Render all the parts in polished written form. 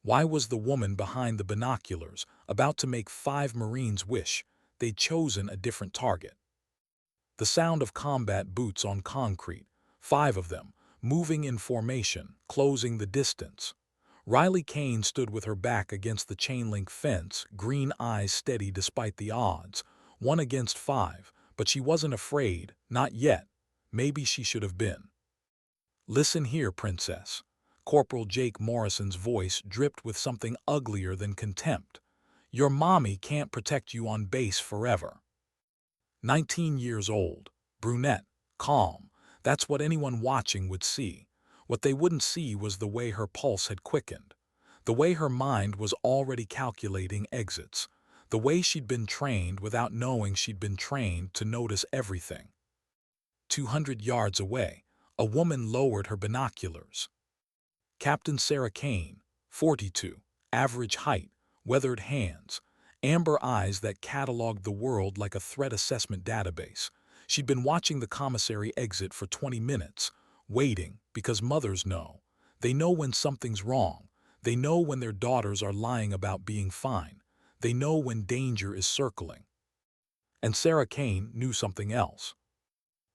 Why was the woman behind the binoculars about to make 5 Marines wish they'd chosen a different target? The sound of combat boots on concrete, 5 of them, moving in formation, closing the distance. Riley Kane stood with her back against the chain-link fence, green eyes steady despite the odds. 1 against 5, but she wasn't afraid, not yet. Maybe she should have been. "Listen here, Princess." Corporal Jake Morrison's voice dripped with something uglier than contempt. "Your mommy can't protect you on base forever." 19 years old, brunette, calm. That's what anyone watching would see. What they wouldn't see was the way her pulse had quickened, the way her mind was already calculating exits, the way she'd been trained without knowing she'd been trained to notice everything. 200 yards away, a woman lowered her binoculars. Captain Sarah Kane, 42, average height, weathered hands, amber eyes that cataloged the world like a threat assessment database. She'd been watching the commissary exit for 20 minutes, waiting, because mothers know. They know when something's wrong. They know when their daughters are lying about being fine. They know when danger is circling. And Sarah Kane knew something else.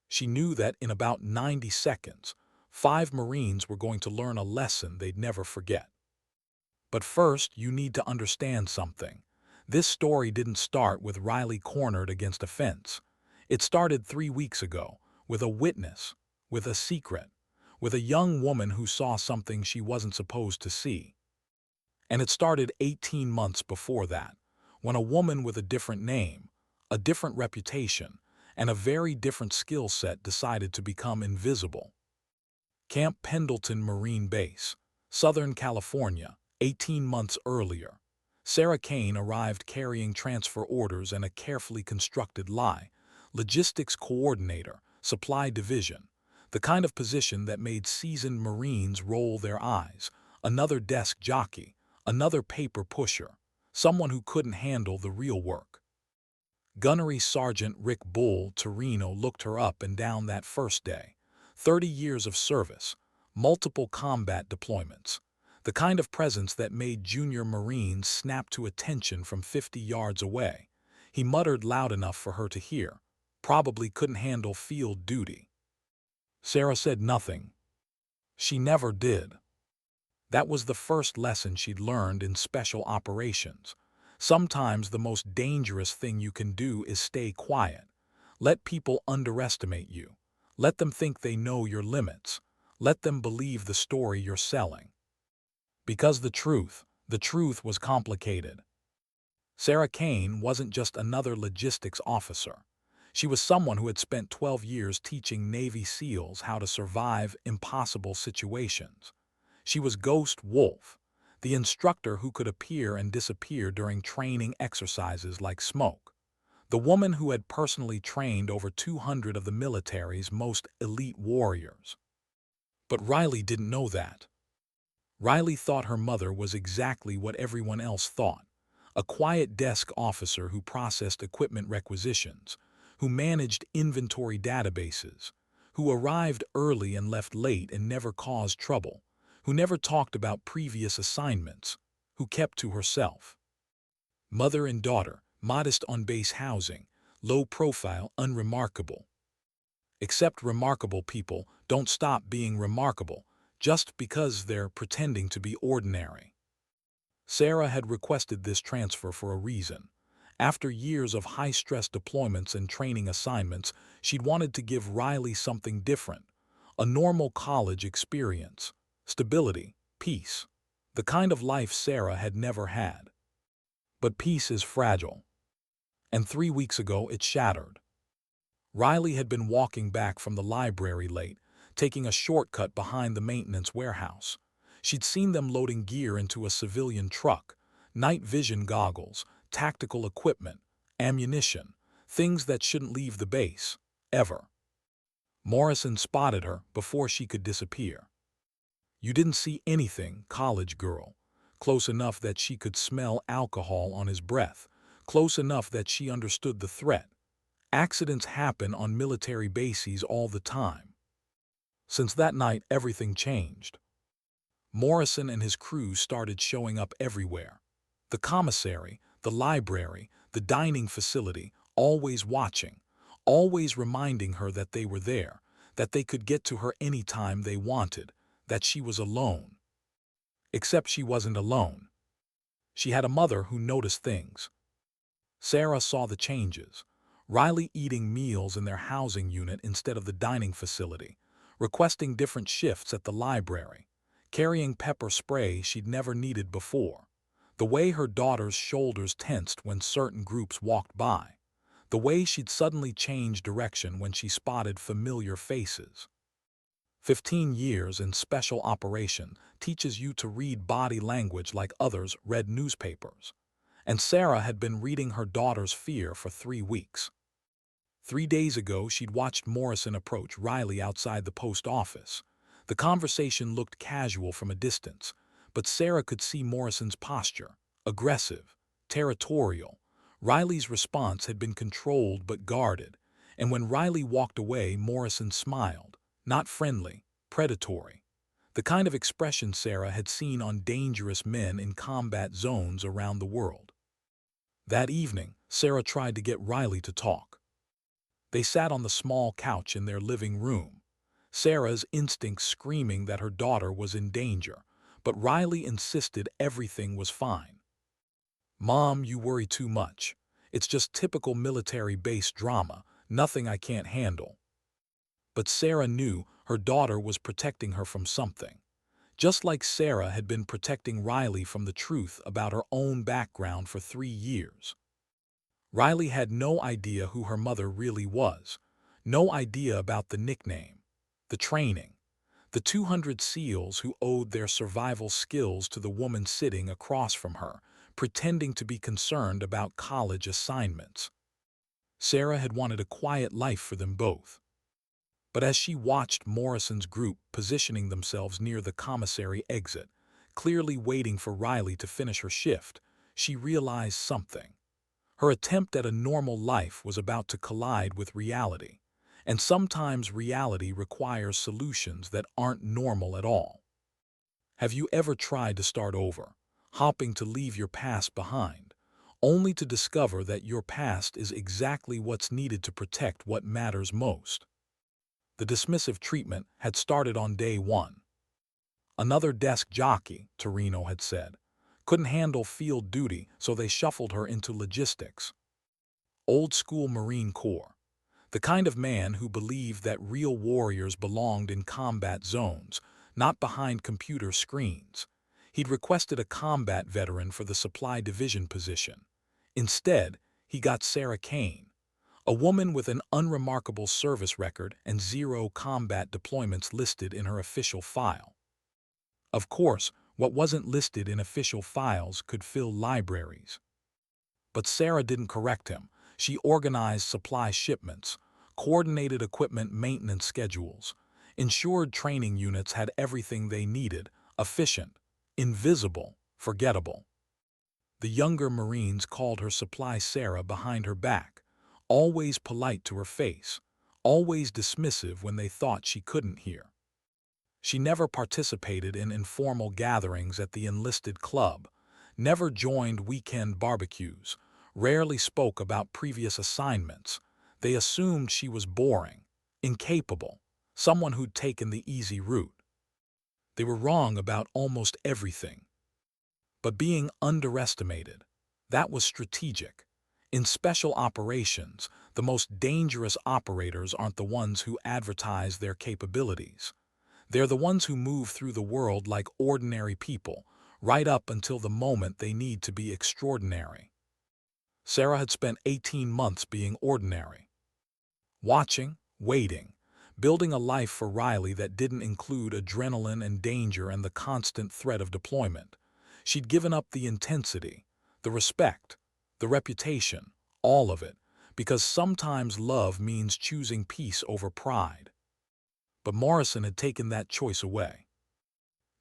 She knew that in about 90 seconds, 5 Marines were going to learn a lesson they'd never forget. But first, you need to understand something. This story didn't start with Riley cornered against a fence. It started 3 weeks ago, with a witness, with a secret, with a young woman who saw something she wasn't supposed to see. And it started 18 months before that, when a woman with a different name, a different reputation, and a very different skill set decided to become invisible. Camp Pendleton Marine Base, Southern California, 18 months earlier. Sarah Kane arrived carrying transfer orders and a carefully constructed lie. Logistics coordinator, supply division, the kind of position that made seasoned Marines roll their eyes. Another desk jockey, another paper pusher, someone who couldn't handle the real work. Gunnery Sergeant Rick Bull Torino looked her up and down that first day. 30 years of service, multiple combat deployments, the kind of presence that made junior Marines snap to attention from 50 yards away. He muttered loud enough for her to hear. Probably couldn't handle field duty. Sarah said nothing. She never did. That was the first lesson she'd learned in special operations. Sometimes the most dangerous thing you can do is stay quiet. Let people underestimate you. Let them think they know your limits. Let them believe the story you're selling. Because the truth was complicated. Sarah Kane wasn't just another logistics officer. She was someone who had spent 12 years teaching Navy SEALs how to survive impossible situations. She was Ghost Wolf, the instructor who could appear and disappear during training exercises like smoke. The woman who had personally trained over 200 of the military's most elite warriors. But Riley didn't know that. Riley thought her mother was exactly what everyone else thought. A quiet desk officer who processed equipment requisitions, who managed inventory databases, who arrived early and left late and never caused trouble, who never talked about previous assignments, who kept to herself. Mother and daughter, modest on-base housing, low profile, unremarkable. Except remarkable people don't stop being remarkable just because they're pretending to be ordinary. Sarah had requested this transfer for a reason. After years of high-stress deployments and training assignments, she'd wanted to give Riley something different. A normal college experience, stability, peace. The kind of life Sarah had never had. But peace is fragile. And 3 weeks ago it shattered. Riley had been walking back from the library late, taking a shortcut behind the maintenance warehouse. She'd seen them loading gear into a civilian truck, night vision goggles, tactical equipment, ammunition, things that shouldn't leave the base, ever. Morrison spotted her before she could disappear. You didn't see anything, college girl. Close enough that she could smell alcohol on his breath, close enough that she understood the threat. Accidents happen on military bases all the time. Since that night, everything changed. Morrison and his crew started showing up everywhere. The commissary, the library, the dining facility, always watching, always reminding her that they were there, that they could get to her any time they wanted, that she was alone. Except she wasn't alone. She had a mother who noticed things. Sarah saw the changes. Riley eating meals in their housing unit instead of the dining facility, requesting different shifts at the library, carrying pepper spray she'd never needed before, the way her daughter's shoulders tensed when certain groups walked by, the way she'd suddenly change direction when she spotted familiar faces. 15 years in special operation teaches you to read body language like others read newspapers. And Sarah had been reading her daughter's fear for 3 weeks. 3 days ago, she'd watched Morrison approach Riley outside the post office. The conversation looked casual from a distance, but Sarah could see Morrison's posture, aggressive, territorial. Riley's response had been controlled but guarded, and when Riley walked away, Morrison smiled, not friendly, predatory. The kind of expression Sarah had seen on dangerous men in combat zones around the world. That evening, Sarah tried to get Riley to talk. They sat on the small couch in their living room, Sarah's instincts screaming that her daughter was in danger, but Riley insisted everything was fine. "Mom, you worry too much. It's just typical military base drama, nothing I can't handle." But Sarah knew her daughter was protecting her from something, just like Sarah had been protecting Riley from the truth about her own background for 3 years. Riley had no idea who her mother really was, no idea about the nickname, the training, the 200 SEALs who owed their survival skills to the woman sitting across from her, pretending to be concerned about college assignments. Sarah had wanted a quiet life for them both. But as she watched Morrison's group positioning themselves near the commissary exit, clearly waiting for Riley to finish her shift, she realized something. Her attempt at a normal life was about to collide with reality, and sometimes reality requires solutions that aren't normal at all. Have you ever tried to start over, hoping to leave your past behind, only to discover that your past is exactly what's needed to protect what matters most? The dismissive treatment had started on day 1. Another desk jockey, Torino had said, couldn't handle field duty, so they shuffled her into logistics. Old-school Marine Corps, the kind of man who believed that real warriors belonged in combat zones, not behind computer screens. He'd requested a combat veteran for the supply division position. Instead, he got Sarah Kane, a woman with an unremarkable service record and 0 combat deployments listed in her official file. Of course, what wasn't listed in official files could fill libraries. But Sarah didn't correct him. She organized supply shipments, coordinated equipment maintenance schedules, ensured training units had everything they needed, efficient, invisible, forgettable. The younger Marines called her Supply Sarah behind her back, always polite to her face, always dismissive when they thought she couldn't hear. She never participated in informal gatherings at the enlisted club, never joined weekend barbecues, rarely spoke about previous assignments. They assumed she was boring, incapable, someone who'd taken the easy route. They were wrong about almost everything. But being underestimated, that was strategic. In special operations, the most dangerous operators aren't the ones who advertise their capabilities. They're the ones who move through the world like ordinary people, right up until the moment they need to be extraordinary. Sarah had spent 18 months being ordinary. Watching, waiting, building a life for Riley that didn't include adrenaline and danger and the constant threat of deployment. She'd given up the intensity, the respect, the reputation, all of it, because sometimes love means choosing peace over pride. But Morrison had taken that choice away.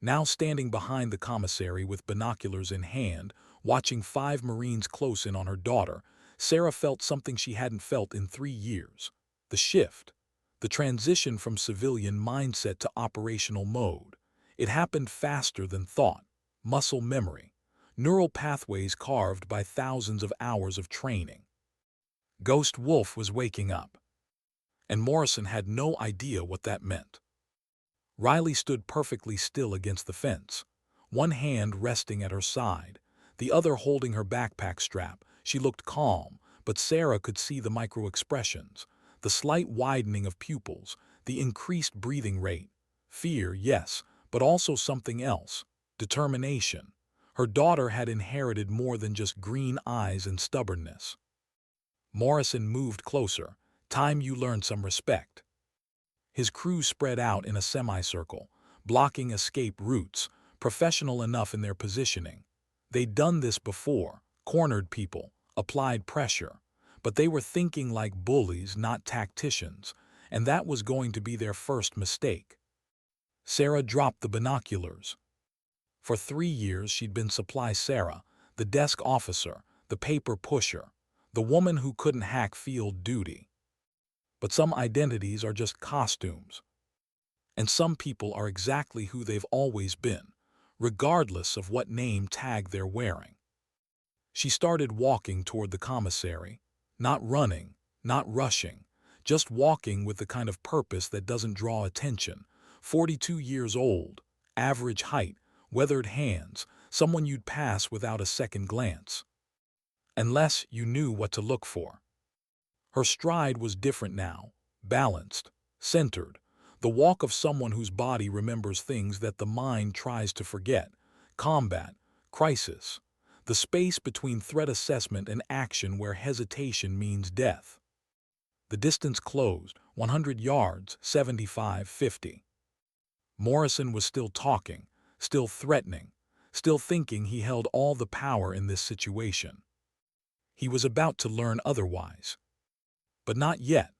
Now standing behind the commissary with binoculars in hand, watching 5 Marines close in on her daughter, Sarah felt something she hadn't felt in 3 years. The shift, the transition from civilian mindset to operational mode. It happened faster than thought. Muscle memory. Neural pathways carved by thousands of hours of training. Ghost Wolf was waking up, and Morrison had no idea what that meant. Riley stood perfectly still against the fence, one hand resting at her side, the other holding her backpack strap. She looked calm, but Sarah could see the micro-expressions, the slight widening of pupils, the increased breathing rate. Fear, yes, but also something else. Determination. Her daughter had inherited more than just green eyes and stubbornness. Morrison moved closer. Time you learn some respect. His crew spread out in a semicircle, blocking escape routes, professional enough in their positioning. They'd done this before, cornered people, applied pressure, but they were thinking like bullies, not tacticians, and that was going to be their first mistake. Sarah dropped the binoculars. For 3 years she'd been Supply Sarah, the desk officer, the paper pusher, the woman who couldn't hack field duty. But some identities are just costumes. And some people are exactly who they've always been, regardless of what name tag they're wearing. She started walking toward the commissary, not running, not rushing, just walking with the kind of purpose that doesn't draw attention. 42 years old, average height, weathered hands, someone you'd pass without a second glance. Unless you knew what to look for. Her stride was different now, balanced, centered, the walk of someone whose body remembers things that the mind tries to forget. Combat, crisis, the space between threat assessment and action where hesitation means death. The distance closed, 100 yards, 75, 50. Morrison was still talking, still threatening, still thinking he held all the power in this situation. He was about to learn otherwise. But not yet,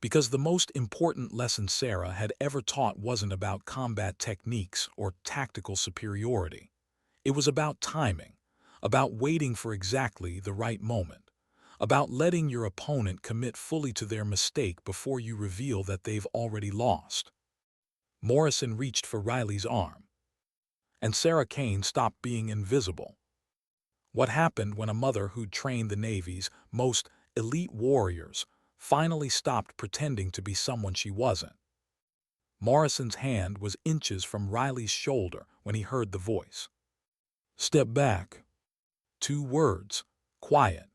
because the most important lesson Sarah had ever taught wasn't about combat techniques or tactical superiority. It was about timing, about waiting for exactly the right moment, about letting your opponent commit fully to their mistake before you reveal that they've already lost. Morrison reached for Riley's arm, and Sarah Kane stopped being invisible. What happened when a mother who'd trained the Navy's most elite warriors finally stopped pretending to be someone she wasn't? Morrison's hand was inches from Riley's shoulder when he heard the voice. Step back. 2 words, quiet,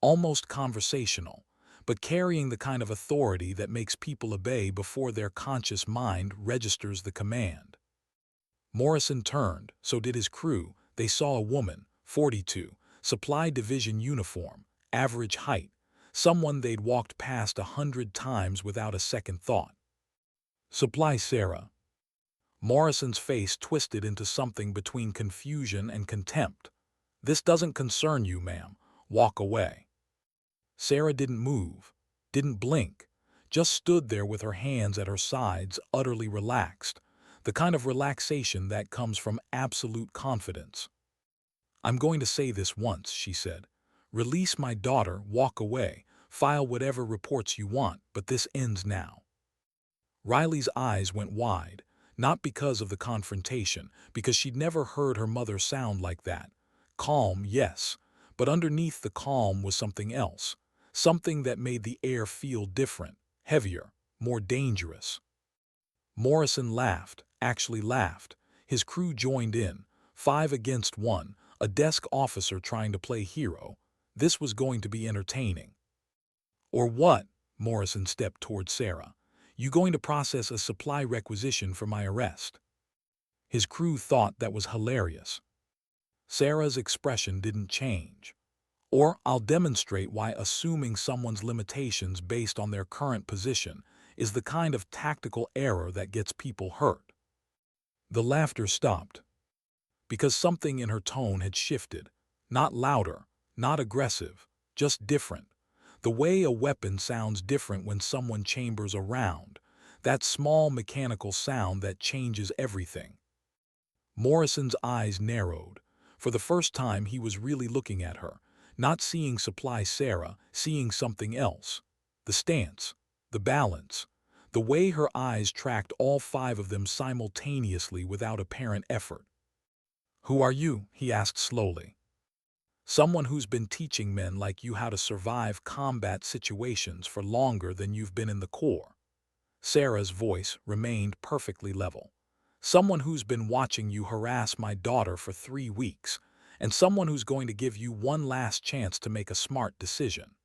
almost conversational, but carrying the kind of authority that makes people obey before their conscious mind registers the command. Morrison turned, so did his crew. They saw a woman, 42, Supply Division uniform, average height, someone they'd walked past 100 times without a second thought. Supply Sarah. Morrison's face twisted into something between confusion and contempt. This doesn't concern you, ma'am. Walk away. Sarah didn't move, didn't blink, just stood there with her hands at her sides, utterly relaxed, the kind of relaxation that comes from absolute confidence. I'm going to say this once, she said. Release my daughter, walk away, file whatever reports you want, but this ends now. Riley's eyes went wide, not because of the confrontation, because she'd never heard her mother sound like that. Calm, yes, but underneath the calm was something else, something that made the air feel different, heavier, more dangerous. Morrison laughed, actually laughed. His crew joined in, 5 against 1, a desk officer trying to play hero. This was going to be entertaining. Or what? Morrison stepped toward Sarah. You going to process a supply requisition for my arrest? His crew thought that was hilarious. Sarah's expression didn't change. Or I'll demonstrate why assuming someone's limitations based on their current position is the kind of tactical error that gets people hurt. The laughter stopped, because something in her tone had shifted, not louder, not aggressive, just different. The way a weapon sounds different when someone chambers a round, that small mechanical sound that changes everything. Morrison's eyes narrowed. For the first time he was really looking at her, not seeing Supply Sarah, seeing something else. The stance, the balance, the way her eyes tracked all five of them simultaneously without apparent effort. "Who are you?" he asked slowly. "Someone who's been teaching men like you how to survive combat situations for longer than you've been in the Corps." Sarah's voice remained perfectly level. "Someone who's been watching you harass my daughter for 3 weeks, and someone who's going to give you one last chance to make a smart decision."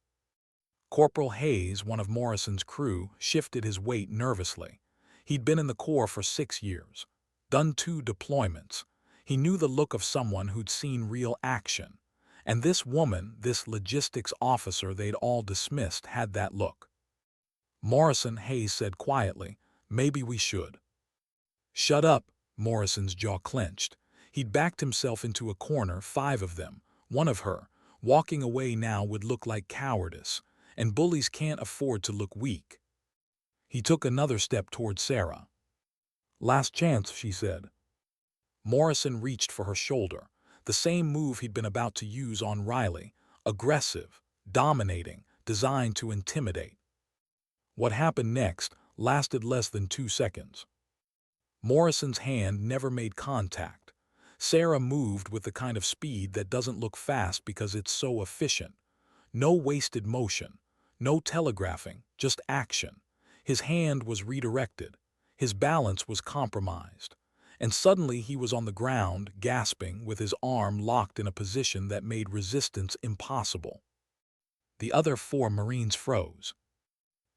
Corporal Hayes, one of Morrison's crew, shifted his weight nervously. He'd been in the Corps for 6 years, done 2 deployments. He knew the look of someone who'd seen real action. And this woman, this logistics officer they'd all dismissed, had that look. "Morrison," Hayes said quietly, "maybe we should." "Shut up," Morrison's jaw clenched. He'd backed himself into a corner, 5 of them, one of her. Walking away now would look like cowardice, and bullies can't afford to look weak. He took another step toward Sarah. "Last chance," she said. Morrison reached for her shoulder, the same move he'd been about to use on Riley, aggressive, dominating, designed to intimidate. What happened next lasted less than 2 seconds. Morrison's hand never made contact. Sarah moved with the kind of speed that doesn't look fast because it's so efficient. No wasted motion, no telegraphing, just action. His hand was redirected. His balance was compromised. And suddenly he was on the ground, gasping, with his arm locked in a position that made resistance impossible. The other 4 Marines froze.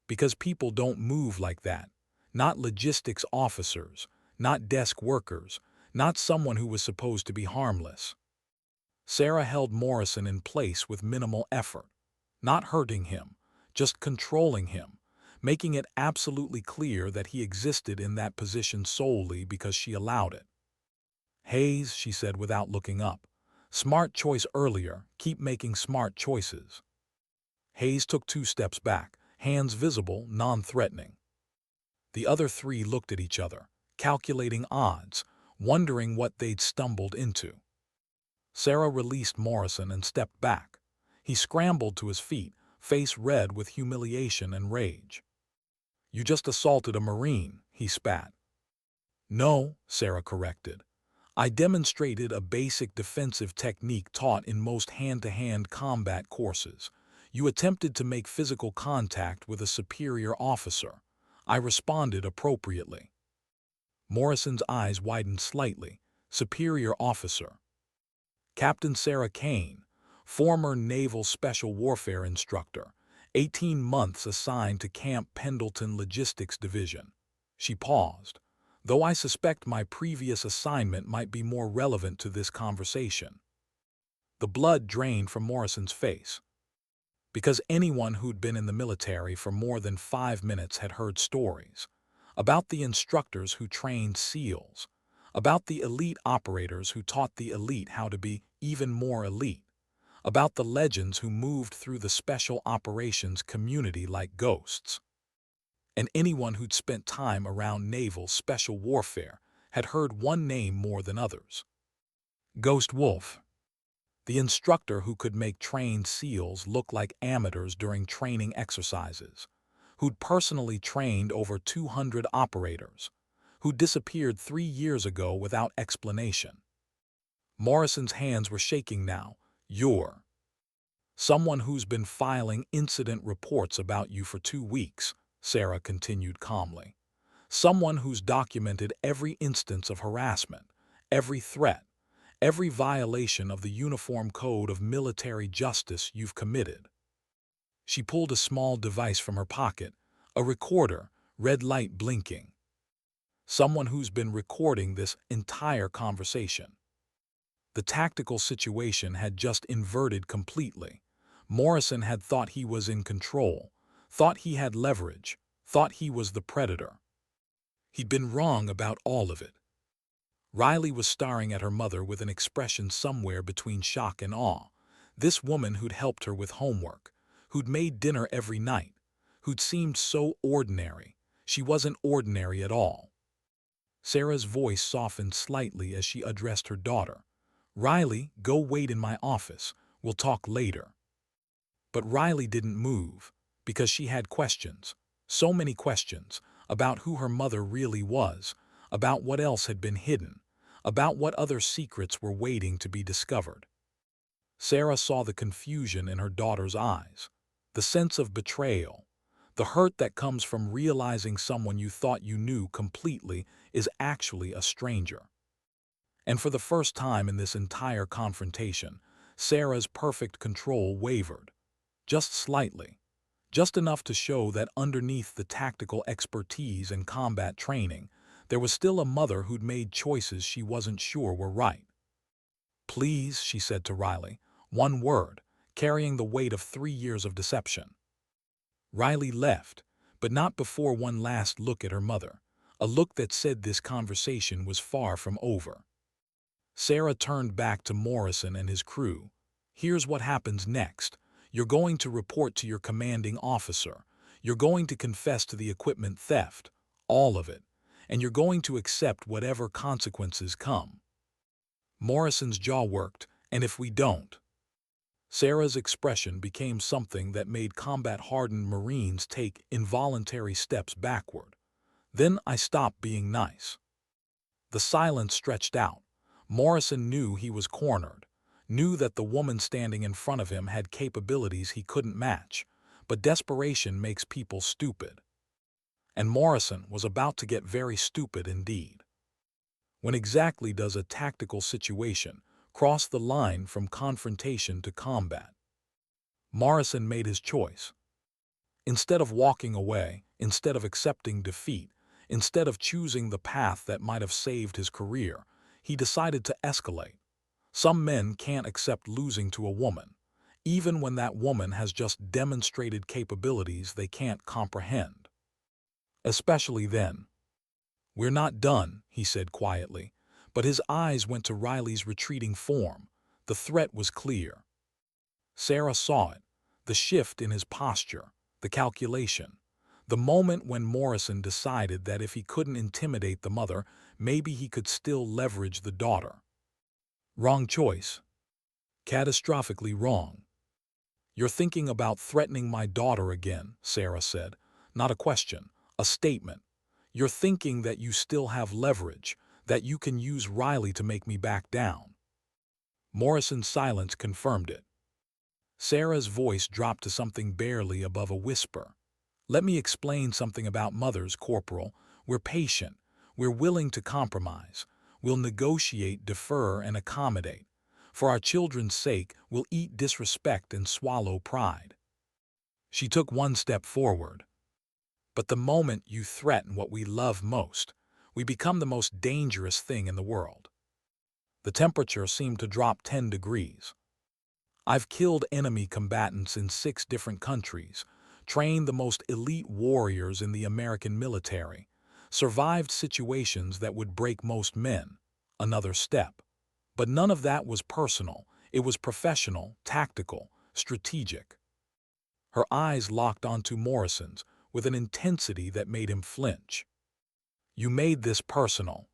Because people don't move like that. Not logistics officers, not desk workers, not someone who was supposed to be harmless. Sarah held Morrison in place with minimal effort, not hurting him, just controlling him, making it absolutely clear that he existed in that position solely because she allowed it. "Hayes," she said without looking up, "smart choice earlier, keep making smart choices." Hayes took 2 steps back, hands visible, non-threatening. The other 3 looked at each other, calculating odds, wondering what they'd stumbled into. Sarah released Morrison and stepped back. He scrambled to his feet, face red with humiliation and rage. "You just assaulted a Marine," he spat. "No," Sarah corrected. "I demonstrated a basic defensive technique taught in most hand-to-hand combat courses. You attempted to make physical contact with a superior officer. I responded appropriately." Morrison's eyes widened slightly. "Superior officer." "Captain Sarah Kane, former Naval Special Warfare Instructor, 18 months assigned to Camp Pendleton Logistics Division." She paused. "Though I suspect my previous assignment might be more relevant to this conversation." The blood drained from Morrison's face. Because anyone who'd been in the military for more than 5 minutes had heard stories about the instructors who trained SEALs, about the elite operators who taught the elite how to be even more elite, about the legends who moved through the special operations community like ghosts. And anyone who'd spent time around naval special warfare had heard one name more than others: Ghost Wolf. The instructor who could make trained SEALs look like amateurs during training exercises, who'd personally trained over 200 operators, who disappeared 3 years ago without explanation. Morrison's hands were shaking now. "You're someone who's been filing incident reports about you for 2 weeks, Sarah continued calmly. "Someone who's documented every instance of harassment, every threat, every violation of the Uniform Code of Military Justice you've committed." She pulled a small device from her pocket, a recorder, red light blinking. "Someone who's been recording this entire conversation." The tactical situation had just inverted completely. Morrison had thought he was in control, thought he had leverage, thought he was the predator. He'd been wrong about all of it. Riley was staring at her mother with an expression somewhere between shock and awe. This woman who'd helped her with homework, who'd made dinner every night, who'd seemed so ordinary. She wasn't ordinary at all. Sarah's voice softened slightly as she addressed her daughter. "Riley, go wait in my office. We'll talk later." But Riley didn't move, because she had questions. So many questions, about who her mother really was, about what else had been hidden, about what other secrets were waiting to be discovered. Sarah saw the confusion in her daughter's eyes, the sense of betrayal, the hurt that comes from realizing someone you thought you knew completely is actually a stranger. And for the first time in this entire confrontation, Sarah's perfect control wavered, just slightly, just enough to show that underneath the tactical expertise and combat training, there was still a mother who'd made choices she wasn't sure were right. "Please," she said to Riley, one word, carrying the weight of 3 years of deception. Riley left, but not before one last look at her mother, a look that said this conversation was far from over. Sarah turned back to Morrison and his crew. "Here's what happens next. You're going to report to your commanding officer. You're going to confess to the equipment theft, all of it, and you're going to accept whatever consequences come." Morrison's jaw worked, "And if we don't?" Sarah's expression became something that made combat-hardened Marines take involuntary steps backward. "Then I stop being nice." The silence stretched out. Morrison knew he was cornered, knew that the woman standing in front of him had capabilities he couldn't match, but desperation makes people stupid. And Morrison was about to get very stupid indeed. When exactly does a tactical situation cross the line from confrontation to combat? Morrison made his choice. Instead of walking away, instead of accepting defeat, instead of choosing the path that might have saved his career, he decided to escalate. Some men can't accept losing to a woman, even when that woman has just demonstrated capabilities they can't comprehend. Especially then. "We're not done," he said quietly, but his eyes went to Riley's retreating form. The threat was clear. Sarah saw it, the shift in his posture, the calculation, the moment when Morrison decided that if he couldn't intimidate the mother, maybe he could still leverage the daughter. Wrong choice. Catastrophically wrong. "You're thinking about threatening my daughter again," Sarah said. Not a question, a statement. "You're thinking that you still have leverage, that you can use Riley to make me back down." Morrison's silence confirmed it. Sarah's voice dropped to something barely above a whisper. "Let me explain something about mothers, Corporal. We're patient. We're willing to compromise. We'll negotiate, defer, and accommodate. For our children's sake, we'll eat disrespect and swallow pride." She took one step forward. "But the moment you threaten what we love most, we become the most dangerous thing in the world." The temperature seemed to drop 10 degrees. "I've killed enemy combatants in 6 different countries, trained the most elite warriors in the American military, survived situations that would break most men." Another step. But none of that was personal. It was professional, tactical, strategic. Her eyes locked onto Morrison's with an intensity that made him flinch. "You made this personal."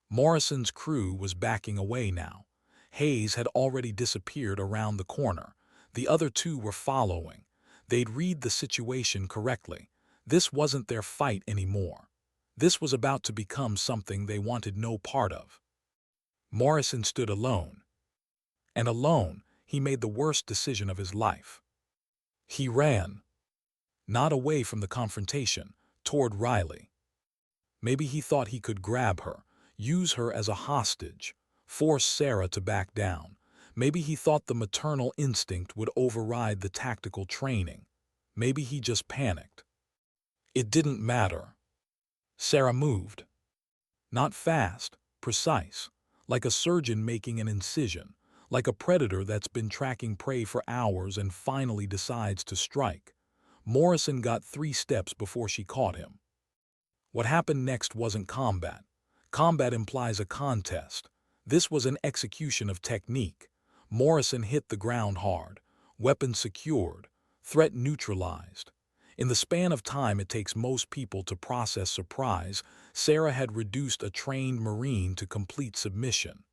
Morrison's crew was backing away now. Hayes had already disappeared around the corner. The other two were following. They'd read the situation correctly. This wasn't their fight anymore. This was about to become something they wanted no part of. Morrison stood alone. And alone, he made the worst decision of his life. He ran. Not away from the confrontation, toward Riley. Maybe he thought he could grab her, use her as a hostage, force Sarah to back down. Maybe he thought the maternal instinct would override the tactical training. Maybe he just panicked. It didn't matter. Sarah moved. Not fast, precise, like a surgeon making an incision, like a predator that's been tracking prey for hours and finally decides to strike. Morrison got 3 steps before she caught him. What happened next wasn't combat. Combat implies a contest. This was an execution of technique. Morrison hit the ground hard, weapon secured, threat neutralized. In the span of time it takes most people to process surprise, Sarah had reduced a trained Marine to complete submission.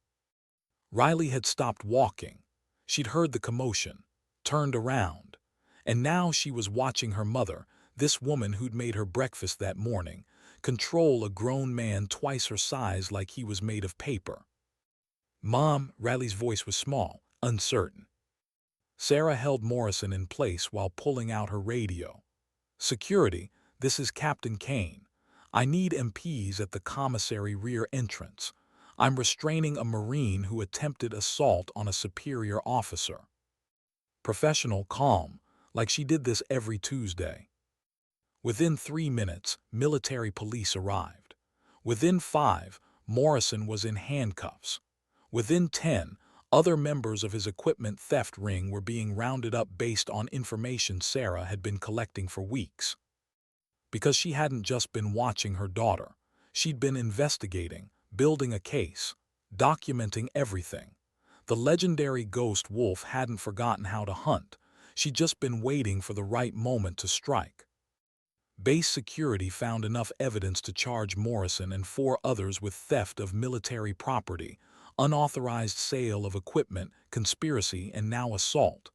Riley had stopped walking. She'd heard the commotion, turned around, and now she was watching her mother, This woman who'd made her breakfast that morning, control a grown man twice her size like he was made of paper. "Mom," Riley's voice was small, uncertain. Sarah held Morrison in place while pulling out her radio. "Security, this is Captain Kane. I need MPs at the commissary rear entrance. I'm restraining a Marine who attempted assault on a superior officer." Professional, calm, like she did this every Tuesday. Within 3 minutes, military police arrived. Within 5, Morrison was in handcuffs. Within 10, other members of his equipment theft ring were being rounded up based on information Sarah had been collecting for weeks. Because she hadn't just been watching her daughter. She'd been investigating, building a case, documenting everything. The legendary ghost wolf hadn't forgotten how to hunt. She'd just been waiting for the right moment to strike. Base security found enough evidence to charge Morrison and 4 others with theft of military property, unauthorized sale of equipment, conspiracy, and now assault.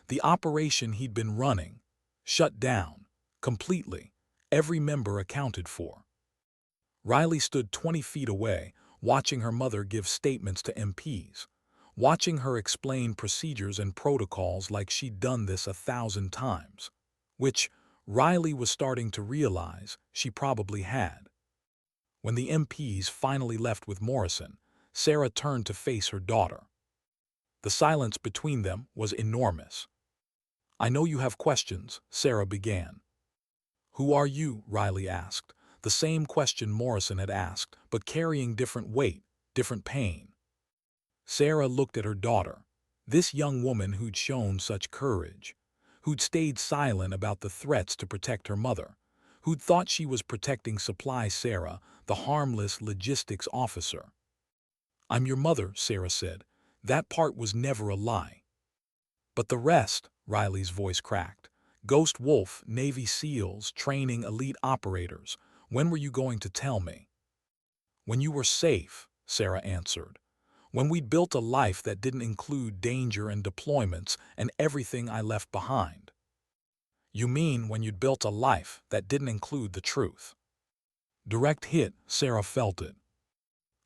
The operation he'd been running, shut down, completely, every member accounted for. Riley stood 20 feet away, watching her mother give statements to MPs, watching her explain procedures and protocols like she'd done this 1,000 times, which Riley was starting to realize she probably had. When the MPs finally left with Morrison, Sarah turned to face her daughter. The silence between them was enormous. "I know you have questions," Sarah began. "Who are you?" Riley asked, the same question Morrison had asked, but carrying different weight, different pain. Sarah looked at her daughter, this young woman who'd shown such courage, who'd stayed silent about the threats to protect her mother, who'd thought she was protecting Supply Sarah, the harmless logistics officer. "I'm your mother," Sarah said. "That part was never a lie." "But the rest," Riley's voice cracked. "Ghost Wolf, Navy SEALs, training elite operators. When were you going to tell me?" "When you were safe," Sarah answered. "When we'd built a life that didn't include danger and deployments and everything I left behind." "You mean when you'd built a life that didn't include the truth." Direct hit, Sarah felt it.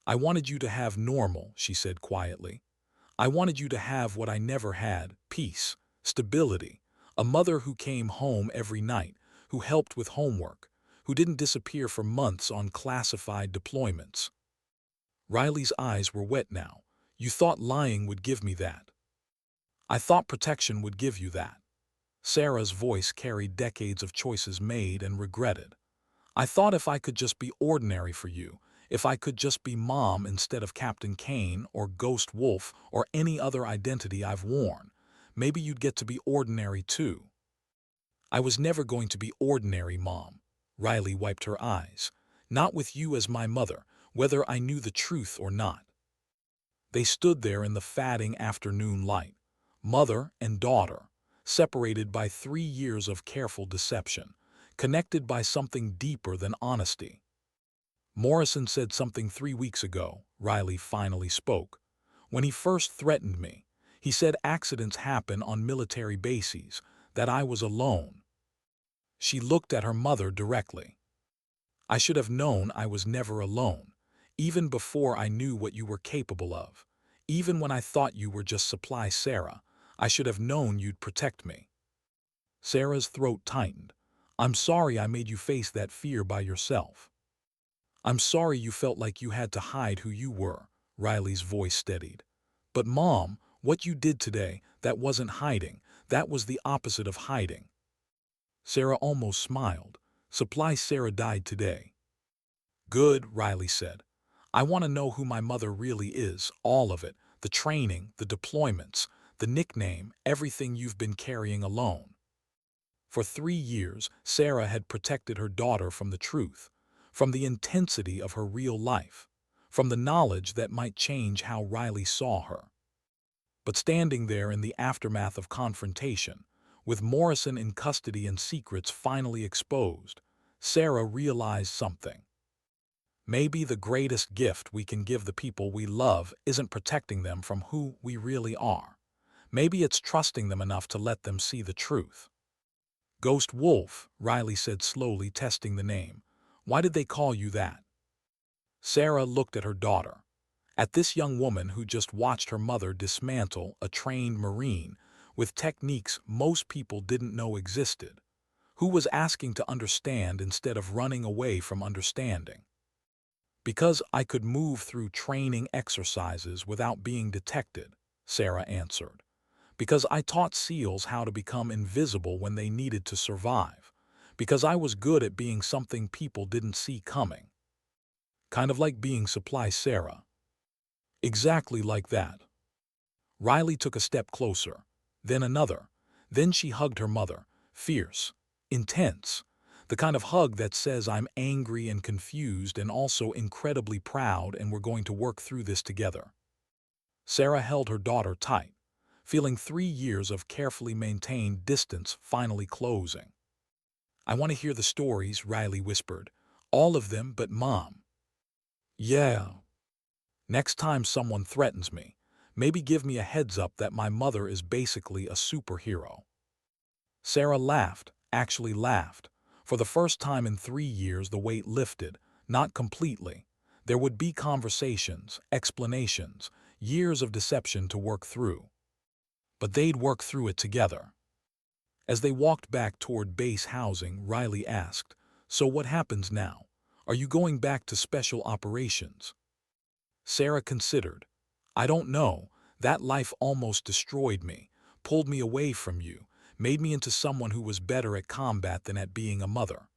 "I wanted you to have normal," she said quietly. "I wanted you to have what I never had, peace, stability, a mother who came home every night, who helped with homework, who didn't disappear for months on classified deployments." Riley's eyes were wet now. "You thought lying would give me that." "I thought protection would give you that." Sarah's voice carried decades of choices made and regretted. "I thought if I could just be ordinary for you, if I could just be Mom instead of Captain Kane or Ghost Wolf or any other identity I've worn, maybe you'd get to be ordinary too." "I was never going to be ordinary, Mom." Riley wiped her eyes. "Not with you as my mother, whether I knew the truth or not." They stood there in the fading afternoon light, mother and daughter, separated by 3 years of careful deception, connected by something deeper than honesty. "Morrison said something 3 weeks ago," Riley finally spoke. "When he first threatened me, he said accidents happen on military bases, that I was alone." She looked at her mother directly. "I should have known I was never alone, even before I knew what you were capable of. Even when I thought you were just Supply Sarah, I should have known you'd protect me." Sarah's throat tightened. "I'm sorry I made you face that fear by yourself." "I'm sorry you felt like you had to hide who you were," Riley's voice steadied. "But Mom, what you did today, that wasn't hiding, that was the opposite of hiding." Sarah almost smiled. "Supply Sarah died today." "Good," Riley said. "I want to know who my mother really is, all of it, the training, the deployments, the nickname, everything you've been carrying alone." For 3 years, Sarah had protected her daughter from the truth, from the intensity of her real life, from the knowledge that might change how Riley saw her. But standing there in the aftermath of confrontation, with Morrison in custody and secrets finally exposed, Sarah realized something. Maybe the greatest gift we can give the people we love isn't protecting them from who we really are. Maybe it's trusting them enough to let them see the truth. Ghost Wolf, Riley said slowly, testing the name. Why did they call you that? Sarah looked at her daughter. At this young woman who just watched her mother dismantle a trained Marine with techniques most people didn't know existed, who was asking to understand instead of running away from understanding. Because I could move through training exercises without being detected, Sarah answered. Because I taught SEALs how to become invisible when they needed to survive. Because I was good at being something people didn't see coming. Kind of like being Supply Sarah. Exactly like that. Riley took a step closer, then another. Then she hugged her mother, fierce, intense, the kind of hug that says I'm angry and confused and also incredibly proud and we're going to work through this together. Sarah held her daughter tight, feeling 3 years of carefully maintained distance finally closing. I want to hear the stories, Riley whispered. All of them but Mom. Yeah. Next time someone threatens me, maybe give me a heads up that my mother is basically a superhero. Sarah laughed, actually laughed. For the first time in 3 years the weight lifted, not completely. There would be conversations, explanations, years of deception to work through. But they'd work through it together. As they walked back toward base housing, Riley asked, "So what happens now? Are you going back to special operations?" Sarah considered. "I don't know. That life almost destroyed me, pulled me away from you, made me into someone who was better at combat than at being a mother."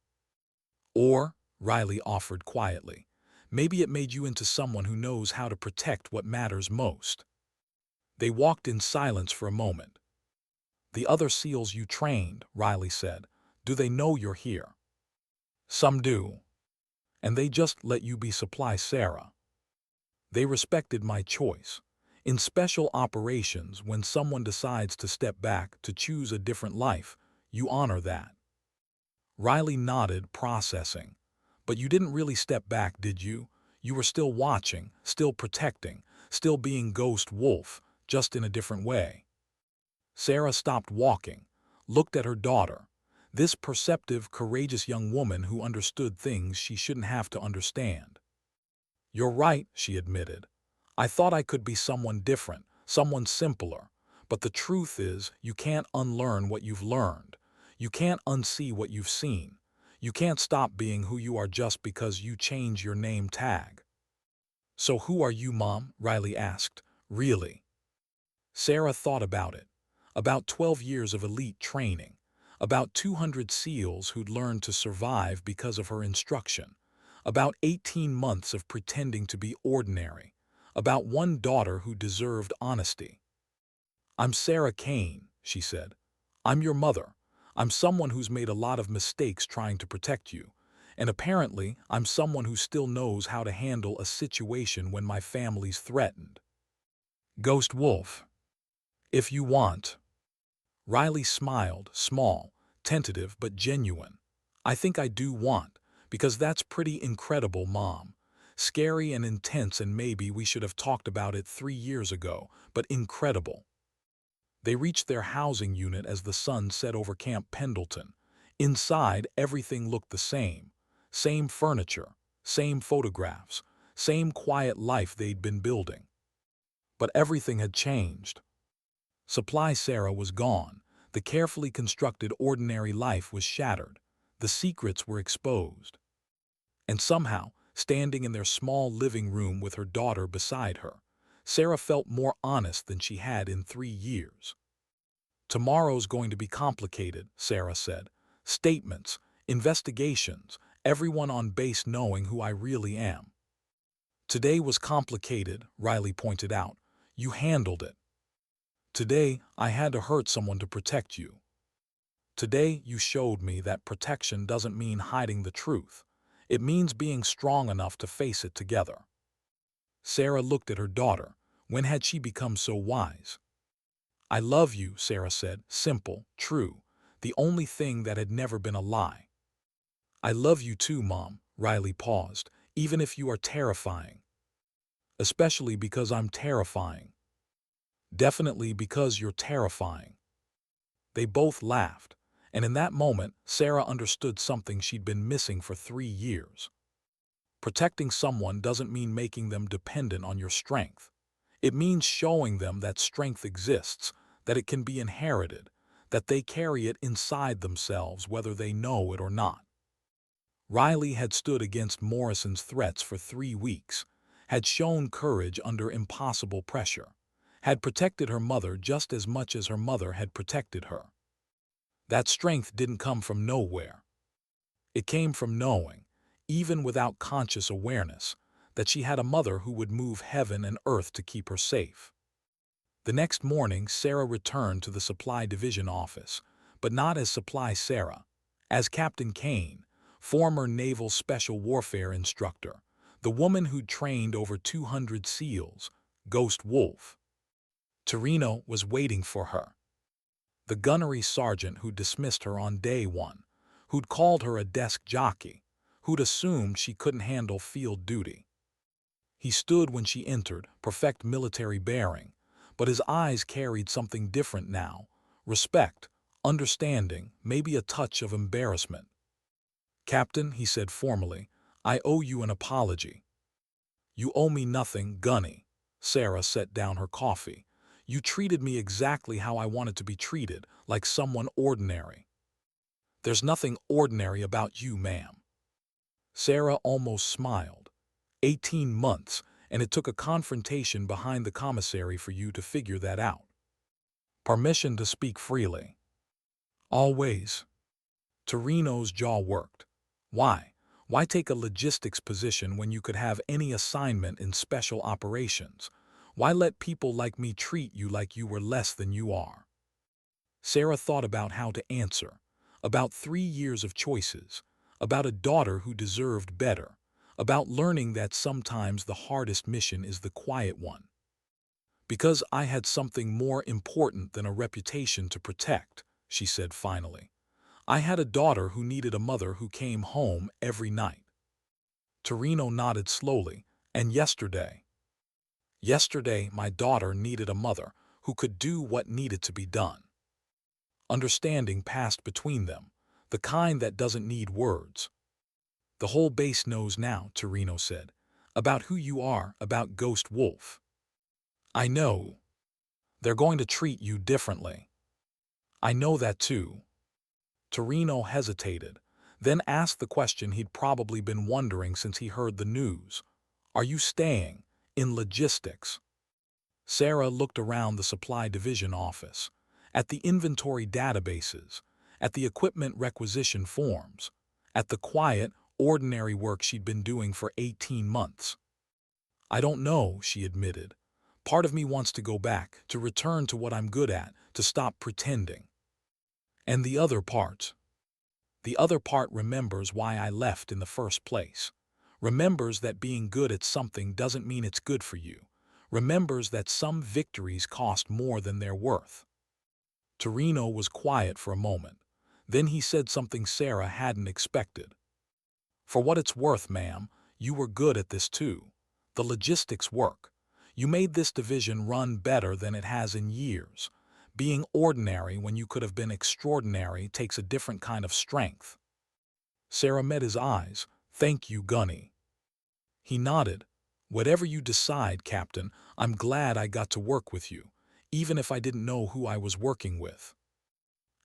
Or, Riley offered quietly, maybe it made you into someone who knows how to protect what matters most. They walked in silence for a moment. "The other SEALs you trained," Riley said, "do they know you're here?" "Some do. And they just let you be Supply Sarah. They respected my choice. In special operations, when someone decides to step back, to choose a different life, you honor that." Riley nodded, processing. "But you didn't really step back, did you? You were still watching, still protecting, still being Ghost Wolf, just in a different way." Sarah stopped walking, looked at her daughter, this perceptive, courageous young woman who understood things she shouldn't have to understand. "You're right," she admitted. "I thought I could be someone different, someone simpler. But the truth is, you can't unlearn what you've learned. You can't unsee what you've seen. You can't stop being who you are just because you change your name tag." "So who are you, Mom?" Riley asked. "Really?" Sarah thought about it. About 12 years of elite training. About 200 SEALs who'd learned to survive because of her instruction. About 18 months of pretending to be ordinary. About one daughter who deserved honesty. "I'm Sarah Kane," she said. "I'm your mother. I'm someone who's made a lot of mistakes trying to protect you. And apparently, I'm someone who still knows how to handle a situation when my family's threatened. Ghost Wolf. If you want." Riley smiled, small, tentative but genuine. "I think I do want, because that's pretty incredible, Mom. Scary and intense, and maybe we should have talked about it 3 years ago, but incredible." They reached their housing unit as the sun set over Camp Pendleton. Inside, everything looked the same. Same furniture, same photographs, same quiet life they'd been building. But everything had changed. Supply Sarah was gone. The carefully constructed ordinary life was shattered. The secrets were exposed. And somehow, standing in their small living room with her daughter beside her, Sarah felt more honest than she had in 3 years. "Tomorrow's going to be complicated," Sarah said. "Statements, investigations, everyone on base knowing who I really am." "Today was complicated," Riley pointed out. "You handled it. Today, I had to hurt someone to protect you. Today, you showed me that protection doesn't mean hiding the truth. It means being strong enough to face it together." Sarah looked at her daughter. When had she become so wise? "I love you," Sarah said, simple, true, the only thing that had never been a lie. "I love you too, Mom," Riley paused, "even if you are terrifying." "Especially because I'm terrifying." "Definitely because you're terrifying." They both laughed, And in that moment, Sarah understood something she'd been missing for 3 years. Protecting someone doesn't mean making them dependent on your strength. It means showing them that strength exists, that it can be inherited, that they carry it inside themselves whether they know it or not. Riley had stood against Morrison's threats for 3 weeks, had shown courage under impossible pressure, had protected her mother just as much as her mother had protected her. That strength didn't come from nowhere. It came from knowing, even without conscious awareness, that she had a mother who would move heaven and earth to keep her safe. The next morning, Sarah returned to the Supply Division office, but not as Supply Sarah, as Captain Kane, former Naval Special Warfare Instructor, the woman who'd trained over 200 SEALs, Ghost Wolf. Torino was waiting for her. The gunnery sergeant who'd dismissed her on day one, who'd called her a desk jockey, who'd assumed she couldn't handle field duty. He stood when she entered, perfect military bearing, but his eyes carried something different now: respect, understanding, maybe a touch of embarrassment. "Captain," he said formally, "I owe you an apology." "You owe me nothing, Gunny." Sarah set down her coffee. "You treated me exactly how I wanted to be treated, like someone ordinary." "There's nothing ordinary about you, ma'am." Sarah almost smiled. 18 months, and it took a confrontation behind the commissary for you to figure that out. Permission to speak freely. Always. Torino's jaw worked. Why? Why take a logistics position when you could have any assignment in special operations? Why let people like me treat you like you were less than you are? Sarah thought about how to answer, about 3 years of choices, about a daughter who deserved better, about learning that sometimes the hardest mission is the quiet one. "Because I had something more important than a reputation to protect," she said finally. "I had a daughter who needed a mother who came home every night." Torino nodded slowly. "And yesterday?" "Yesterday, my daughter needed a mother who could do what needed to be done." Understanding passed between them, the kind that doesn't need words. "The whole base knows now," Torino said, "about who you are, about Ghost Wolf." "I know. They're going to treat you differently." "I know that too." Torino hesitated, then asked the question he'd probably been wondering since he heard the news. "Are you staying in logistics?" Sarah looked around the Supply Division office, at the inventory databases, at the equipment requisition forms, at the quiet, ordinary work she'd been doing for 18 months. "I don't know," she admitted. "Part of me wants to go back, to return to what I'm good at, to stop pretending." "And the other part?" "The other part remembers why I left in the first place. Remembers that being good at something doesn't mean it's good for you. Remembers that some victories cost more than they're worth." Torino was quiet for a moment. Then he said something Sarah hadn't expected. "For what it's worth, ma'am, you were good at this too. The logistics work. You made this division run better than it has in years. Being ordinary when you could have been extraordinary takes a different kind of strength." Sarah met his eyes. "Thank you, Gunny." He nodded. "Whatever you decide, Captain, I'm glad I got to work with you, even if I didn't know who I was working with."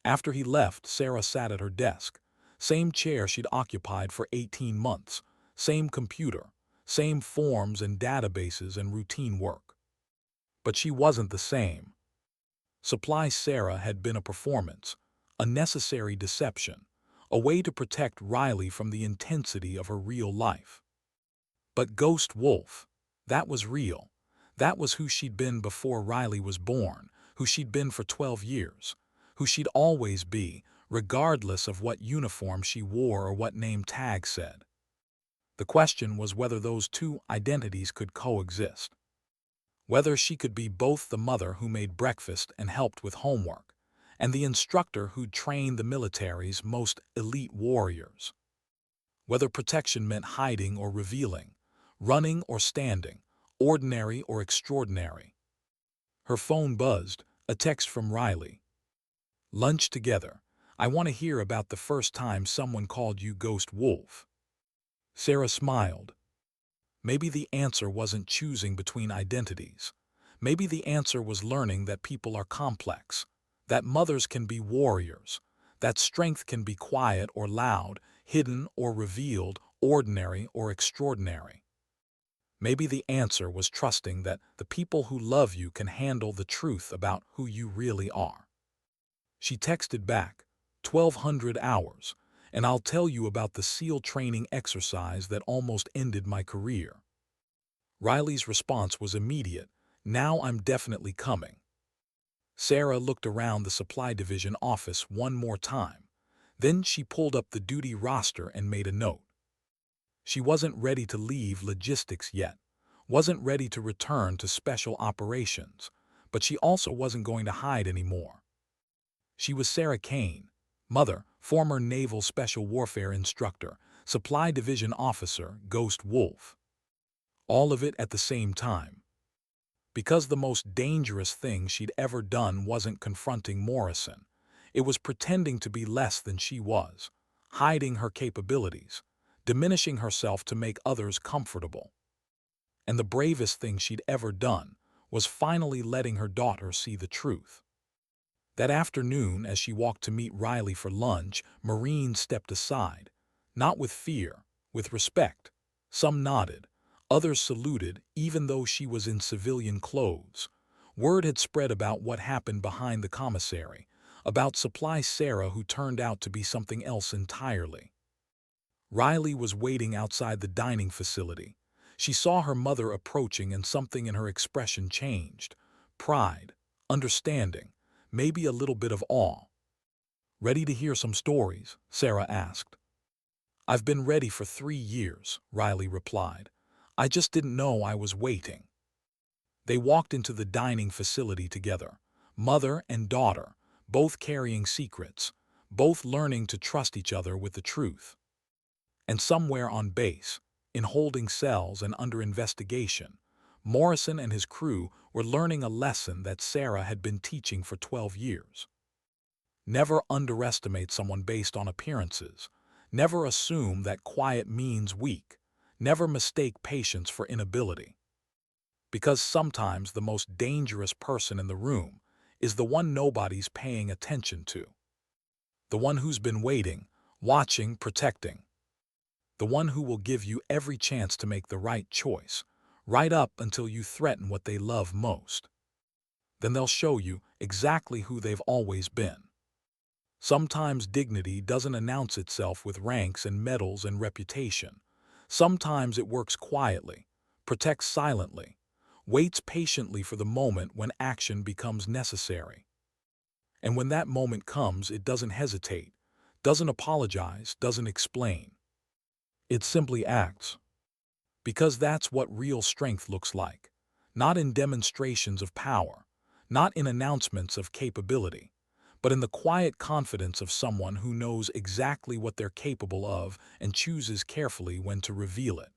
After he left, Sarah sat at her desk. Same chair she'd occupied for 18 months, same computer, same forms and databases and routine work. But she wasn't the same. Supply Sarah had been a performance, a necessary deception, a way to protect Riley from the intensity of her real life. But Ghost Wolf, that was real. That was who she'd been before Riley was born, who she'd been for 12 years, who she'd always be, regardless of what uniform she wore or what name tag said. The question was whether those two identities could coexist. Whether she could be both the mother who made breakfast and helped with homework, and the instructor who'd trained the military's most elite warriors. Whether protection meant hiding or revealing, running or standing, ordinary or extraordinary. Her phone buzzed, a text from Riley. "Lunch together. I want to hear about the first time someone called you Ghost Wolf." Sarah smiled. Maybe the answer wasn't choosing between identities. Maybe the answer was learning that people are complex, that mothers can be warriors, that strength can be quiet or loud, hidden or revealed, ordinary or extraordinary. Maybe the answer was trusting that the people who love you can handle the truth about who you really are. She texted back, 1200 hours, and I'll tell you about the SEAL training exercise that almost ended my career. Riley's response was immediate. Now I'm definitely coming. Sarah looked around the supply division office one more time. Then she pulled up the duty roster and made a note. She wasn't ready to leave logistics yet, wasn't ready to return to special operations, but she also wasn't going to hide anymore. She was Sarah Kane, mother, former Naval Special Warfare instructor, Supply Division officer, Ghost Wolf. All of it at the same time. Because the most dangerous thing she'd ever done wasn't confronting Morrison. It was pretending to be less than she was, hiding her capabilities, diminishing herself to make others comfortable. And the bravest thing she'd ever done was finally letting her daughter see the truth. That afternoon, as she walked to meet Riley for lunch, Marine stepped aside, not with fear, with respect. Some nodded, others saluted, even though she was in civilian clothes. Word had spread about what happened behind the commissary, about Supply Sarah who turned out to be something else entirely. Riley was waiting outside the dining facility. She saw her mother approaching and something in her expression changed. Pride, understanding, maybe a little bit of awe. "Ready to hear some stories?" Sarah asked. "I've been ready for 3 years," Riley replied. "I just didn't know I was waiting." They walked into the dining facility together, mother and daughter, both carrying secrets, both learning to trust each other with the truth. And somewhere on base, in holding cells and under investigation, Morrison and his crew were learning a lesson that Sarah had been teaching for 12 years. Never underestimate someone based on appearances. Never assume that quiet means weak. Never mistake patience for inability. Because sometimes the most dangerous person in the room is the one nobody's paying attention to. The one who's been waiting, watching, protecting. The one who will give you every chance to make the right choice, right up until you threaten what they love most. Then they'll show you exactly who they've always been. Sometimes dignity doesn't announce itself with ranks and medals and reputation. Sometimes it works quietly, protects silently, waits patiently for the moment when action becomes necessary. And when that moment comes, it doesn't hesitate, doesn't apologize, doesn't explain. It simply acts. Because that's what real strength looks like. Not in demonstrations of power, not in announcements of capability, but in the quiet confidence of someone who knows exactly what they're capable of and chooses carefully when to reveal it.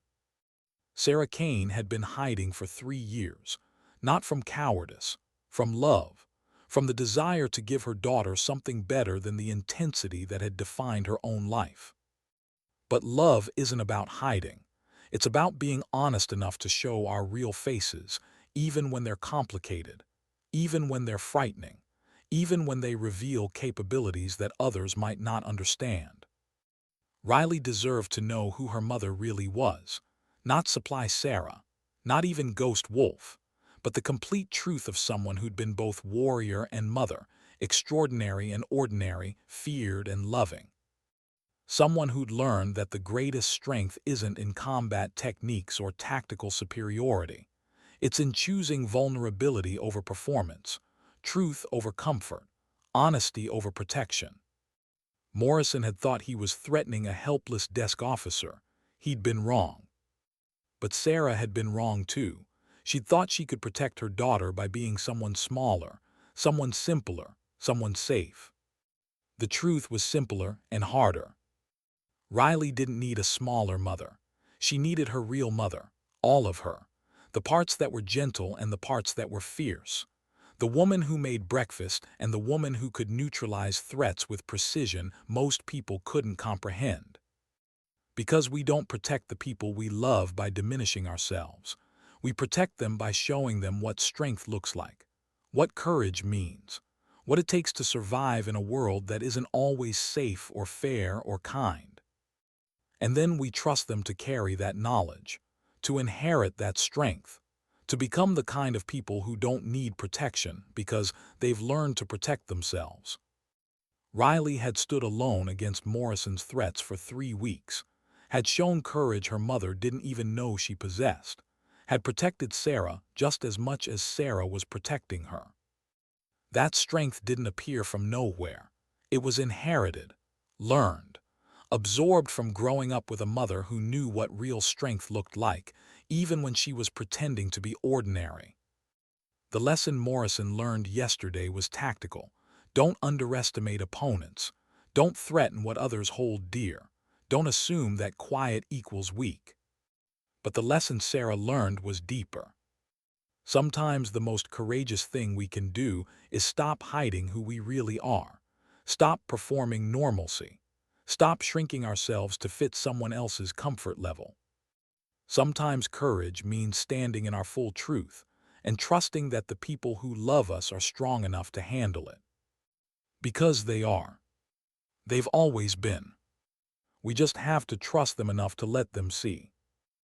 Sarah Kane had been hiding for 3 years, not from cowardice, from love, from the desire to give her daughter something better than the intensity that had defined her own life. But love isn't about hiding. It's about being honest enough to show our real faces, even when they're complicated, even when they're frightening, even when they reveal capabilities that others might not understand. Riley deserved to know who her mother really was, not Supply Sarah, not even Ghost Wolf, but the complete truth of someone who'd been both warrior and mother, extraordinary and ordinary, feared and loving. Someone who'd learned that the greatest strength isn't in combat techniques or tactical superiority. It's in choosing vulnerability over performance, truth over comfort, honesty over protection. Morrison had thought he was threatening a helpless desk officer. He'd been wrong. But Sarah had been wrong too. She'd thought she could protect her daughter by being someone smaller, someone simpler, someone safe. The truth was simpler and harder. Riley didn't need a smaller mother. She needed her real mother, all of her. The parts that were gentle and the parts that were fierce. The woman who made breakfast and the woman who could neutralize threats with precision most people couldn't comprehend. Because we don't protect the people we love by diminishing ourselves. We protect them by showing them what strength looks like, what courage means, what it takes to survive in a world that isn't always safe or fair or kind. And then we trust them to carry that knowledge, to inherit that strength, to become the kind of people who don't need protection because they've learned to protect themselves. Riley had stood alone against Morrison's threats for 3 weeks, had shown courage her mother didn't even know she possessed, had protected Sarah just as much as Sarah was protecting her. That strength didn't appear from nowhere. It was inherited, learned, absorbed from growing up with a mother who knew what real strength looked like, even when she was pretending to be ordinary. The lesson Morrison learned yesterday was tactical. Don't underestimate opponents. Don't threaten what others hold dear. Don't assume that quiet equals weak. But the lesson Sarah learned was deeper. Sometimes the most courageous thing we can do is stop hiding who we really are. Stop performing normalcy. Stop shrinking ourselves to fit someone else's comfort level. Sometimes courage means standing in our full truth and trusting that the people who love us are strong enough to handle it. Because they are. They've always been. We just have to trust them enough to let them see.